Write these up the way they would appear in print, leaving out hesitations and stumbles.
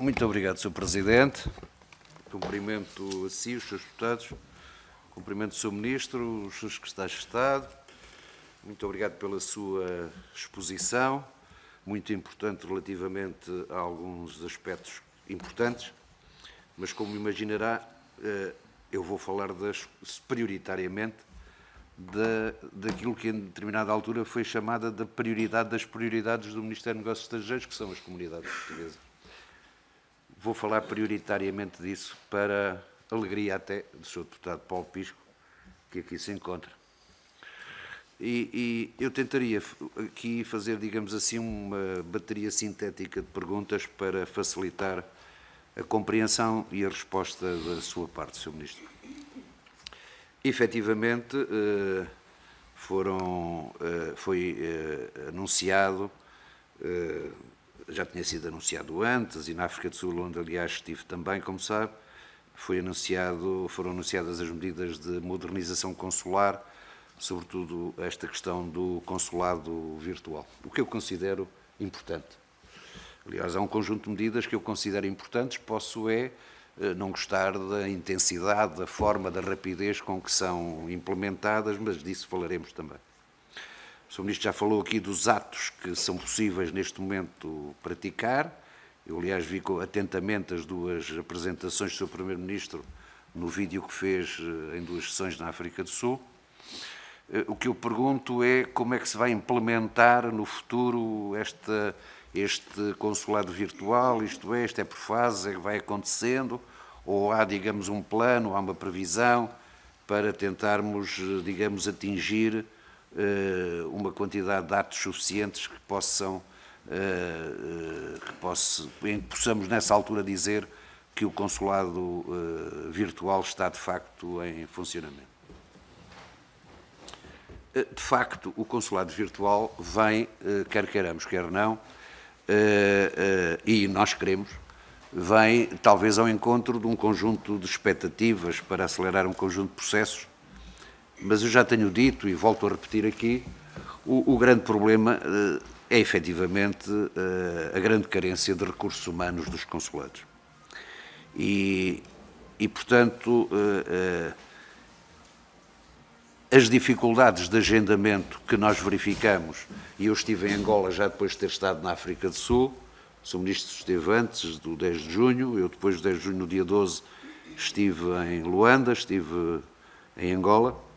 Muito obrigado, Sr. Presidente. Cumprimento a si, os Srs. Deputados, cumprimento o Sr. Ministro, os Srs. Secretários de Estado. Muito obrigado pela sua exposição, muito importante relativamente a alguns aspectos importantes, mas como imaginará, eu vou falar prioritariamente daquilo que em determinada altura foi chamada da prioridade das prioridades do Ministério dos Negócios Estrangeiros, que são as comunidades portuguesas. Vou falar prioritariamente disso para a alegria até do Sr. Deputado Paulo Pisco, que aqui se encontra. E eu tentaria aqui fazer, digamos assim, uma bateria sintética de perguntas para facilitar a compreensão e a resposta da sua parte, Sr. Ministro. Efetivamente, foi anunciado, já tinha sido anunciado antes, e na África do Sul, onde aliás estive também, como sabe, foram anunciadas as medidas de modernização consular, sobretudo esta questão do consulado virtual, o que eu considero importante. Aliás, há um conjunto de medidas que eu considero importantes, posso não gostar da intensidade, da forma, da rapidez com que são implementadas, mas disso falaremos também. O Sr. Ministro já falou aqui dos atos que são possíveis neste momento praticar. Eu, aliás, vi atentamente as duas apresentações do Sr. Primeiro-Ministro no vídeo que fez em 2 sessões na África do Sul. O que eu pergunto é como é que se vai implementar no futuro este consulado virtual, isto é por fase, vai acontecendo, ou há, digamos, um plano, há uma previsão para tentarmos, digamos, atingir uma quantidade de atos suficientes que possamos nessa altura dizer que o consulado virtual está de facto em funcionamento. De facto, o consulado virtual vem, quer queiramos, quer não, e nós queremos, vem talvez ao encontro de um conjunto de expectativas para acelerar um conjunto de processos, mas eu já tenho dito e volto a repetir aqui, o grande problema é efetivamente a grande carência de recursos humanos dos consulados. E portanto, as dificuldades de agendamento que nós verificamos, e eu estive em Angola já depois de ter estado na África do Sul, o Sr. Ministro esteve antes do 10 de junho, eu depois do 10 de junho, no dia 12, estive em Luanda, estive em Angola,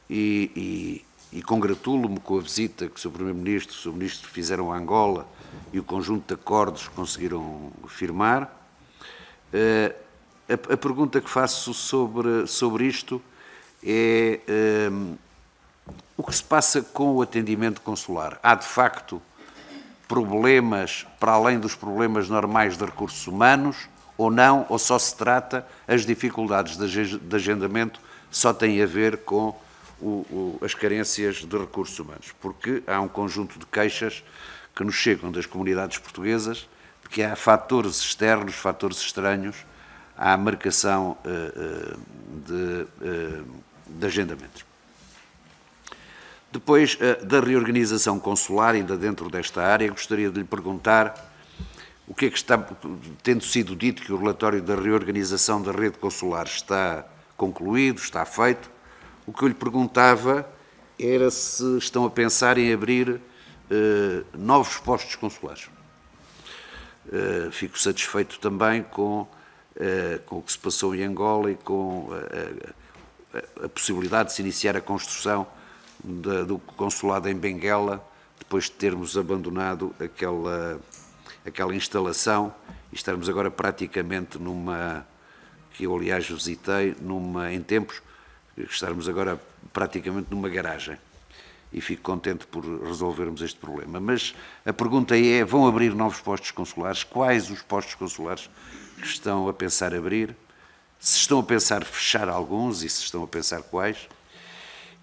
e congratulo-me com a visita que o Sr. Primeiro-Ministro e o Sr. Ministro fizeram a Angola e o conjunto de acordos que conseguiram firmar. A pergunta que faço sobre isto é o que se passa com o atendimento consular. Há, de facto, problemas para além dos problemas normais de recursos humanos ou não, ou só se trata, as dificuldades de agendamento só têm a ver com as carências de recursos humanos? Porque há um conjunto de queixas que nos chegam das comunidades portuguesas de que há fatores externos, fatores estranhos à marcação de agendamentos. Depois da reorganização consular, ainda dentro desta área, gostaria de lhe perguntar o que é que está, tendo sido dito que o relatório da reorganização da rede consular está concluído, está feito, o que eu lhe perguntava era se estão a pensar em abrir novos postos consulares. Fico satisfeito também com o que se passou em Angola e com a possibilidade de se iniciar a construção do consulado em Benguela, depois de termos abandonado aquela instalação e estarmos agora praticamente que eu aliás visitei, em tempos, estarmos agora praticamente numa garagem. E fico contente por resolvermos este problema. Mas a pergunta é, vão abrir novos postos consulares? Quais os postos consulares que estão a pensar abrir? Se estão a pensar fechar alguns e se estão a pensar quais?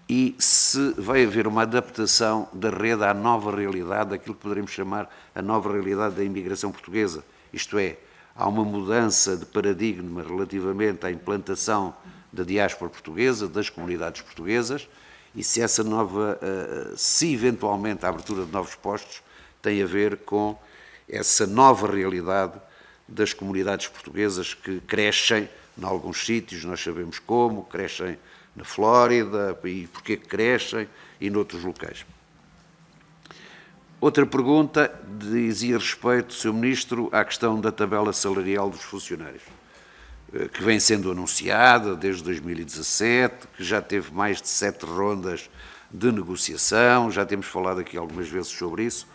E se vai haver uma adaptação da rede à nova realidade, daquilo que poderemos chamar a nova realidade da imigração portuguesa. Isto é, há uma mudança de paradigma relativamente à implantação da diáspora portuguesa, das comunidades portuguesas, e se se eventualmente a abertura de novos postos tem a ver com essa nova realidade das comunidades portuguesas que crescem em alguns sítios, nós sabemos como, crescem na Flórida e porquê que crescem e noutros locais. Outra pergunta dizia respeito, Sr. Ministro, à questão da tabela salarial dos funcionários, que vem sendo anunciada desde 2017, que já teve mais de 7 rondas de negociação, já temos falado aqui algumas vezes sobre isso.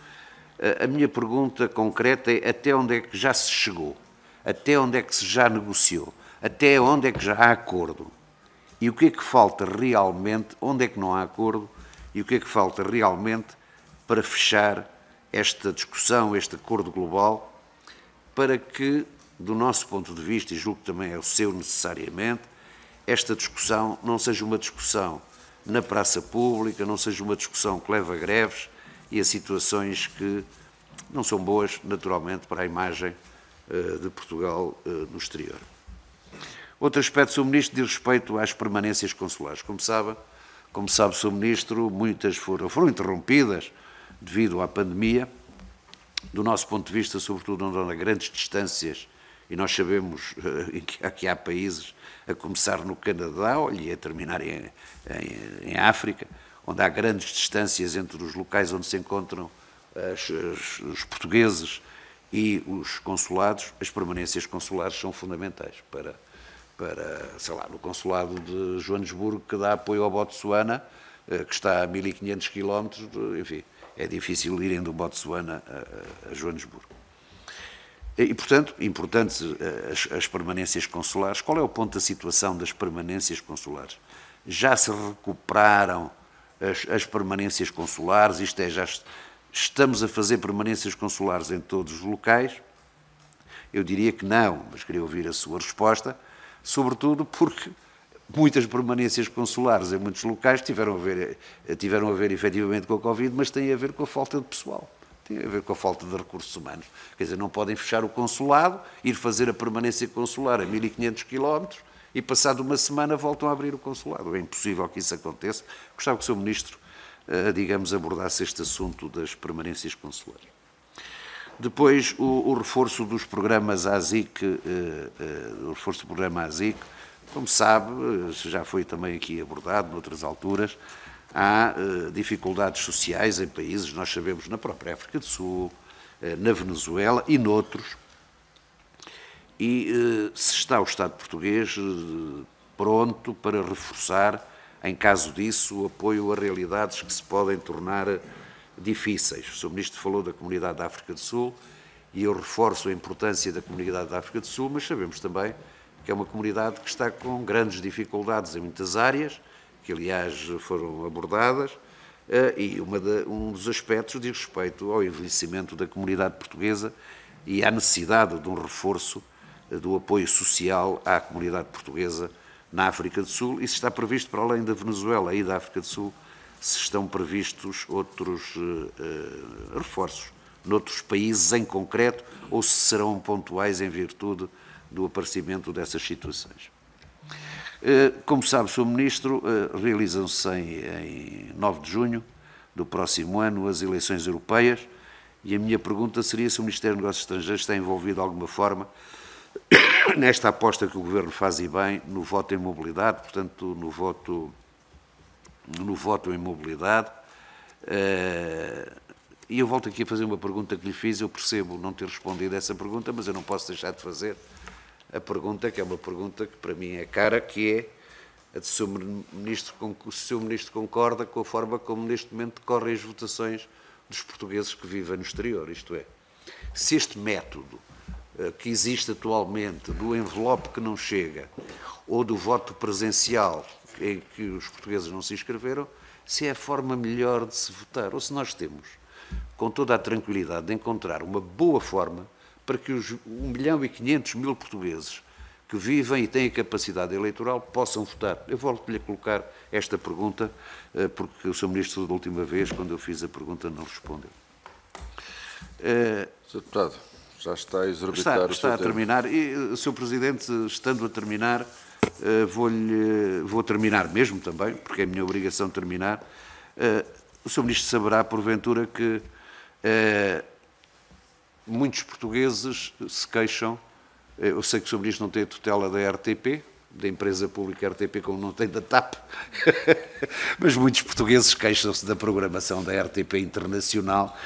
A minha pergunta concreta é até onde é que já se chegou, até onde é que se já negociou, até onde é que já há acordo e o que é que falta realmente, onde é que não há acordo e o que é que falta realmente para fechar esta discussão, este acordo global, para que, do nosso ponto de vista, e julgo que também é o seu necessariamente, esta discussão não seja uma discussão na praça pública, não seja uma discussão que leva a greves e a situações que não são boas, naturalmente, para a imagem de Portugal no exterior. Outro aspecto, Sr. Ministro, diz respeito às permanências consulares. Como sabe, Sr. Ministro, muitas foram interrompidas devido à pandemia. Do nosso ponto de vista, sobretudo onde há grandes distâncias, e nós sabemos que há países, a começar no Canadá e a terminar em África, onde há grandes distâncias entre os locais onde se encontram os portugueses e os consulados, as permanências consulares são fundamentais para, sei lá, no consulado de Joanesburgo, que dá apoio ao Botsuana, que está a 1500 km, enfim, é difícil irem do Botsuana a Joanesburgo. E, portanto, importantes as permanências consulares. Qual é o ponto da situação das permanências consulares? Já se recuperaram as permanências consulares? Isto é, já estamos a fazer permanências consulares em todos os locais? Eu diria que não, mas queria ouvir a sua resposta, sobretudo porque muitas permanências consulares em muitos locais tiveram a ver efetivamente com a Covid, mas têm a ver com a falta de pessoal, têm a ver com a falta de recursos humanos. Quer dizer, não podem fechar o consulado, ir fazer a permanência consular a 1500 km e, passado uma semana, voltam a abrir o consulado. É impossível que isso aconteça. Gostava que o Sr. Ministro, digamos, abordasse este assunto das permanências consulares. Depois, o reforço dos programas ASIC, o reforço do programa ASIC, como sabe, já foi também aqui abordado noutras alturas, há dificuldades sociais em países, nós sabemos, na própria África do Sul, na Venezuela e noutros, e se está o Estado português pronto para reforçar, em caso disso, o apoio a realidades que se podem tornar difíceis. O Sr. Ministro falou da Comunidade da África do Sul e eu reforço a importância da Comunidade da África do Sul, mas sabemos também que é uma comunidade que está com grandes dificuldades em muitas áreas, que aliás foram abordadas, e um dos aspectos diz respeito ao envelhecimento da comunidade portuguesa e à necessidade de um reforço do apoio social à comunidade portuguesa na África do Sul, e se está previsto, para além da Venezuela e da África do Sul, se estão previstos outros reforços noutros países em concreto, ou se serão pontuais em virtude do aparecimento dessas situações. Como sabe, Sr. Ministro, realizam-se em 9 de junho do próximo ano as eleições europeias e a minha pergunta seria se o Ministério dos Negócios Estrangeiros está envolvido de alguma forma nesta aposta que o Governo faz e bem no voto em mobilidade, portanto, no voto em mobilidade. E eu volto aqui a fazer uma pergunta que lhe fiz, eu percebo não ter respondido a essa pergunta, mas eu não posso deixar de fazer a pergunta, que é uma pergunta que para mim é cara, que é a de se o Sr. Ministro concorda com a forma como neste momento decorrem as votações dos portugueses que vivem no exterior, isto é, se este método que existe atualmente do envelope que não chega ou do voto presencial em que os portugueses não se inscreveram, se é a forma melhor de se votar, ou se nós temos, com toda a tranquilidade, de encontrar uma boa forma para que os 1.500.000 portugueses que vivem e têm a capacidade eleitoral possam votar. Eu volto-lhe a colocar esta pergunta, porque o Sr. Ministro, da última vez, quando eu fiz a pergunta, não respondeu. Sr. Deputado, já está a exorbitar o seu Está a terminar. E, Sr. Presidente, estando a terminar, vou terminar mesmo também, porque é a minha obrigação terminar. O Sr. Ministro saberá, porventura, que muitos portugueses se queixam, eu sei que sobre isto não tem a tutela da RTP, da empresa pública RTP, como não tem da TAP, mas muitos portugueses queixam-se da programação da RTP Internacional,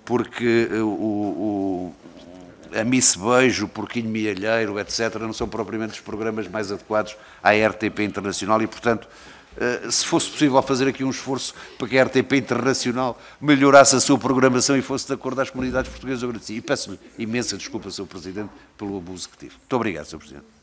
porque a Miss Beijo, o Porquinho Mielheiro, etc., não são propriamente os programas mais adequados à RTP Internacional e, portanto, se fosse possível fazer aqui um esforço para que a RTP Internacional melhorasse a sua programação e fosse de acordo às comunidades portuguesas, eu agradecia. E peço-lhe imensa desculpa, Sr. Presidente, pelo abuso que tive. Muito obrigado, Sr. Presidente.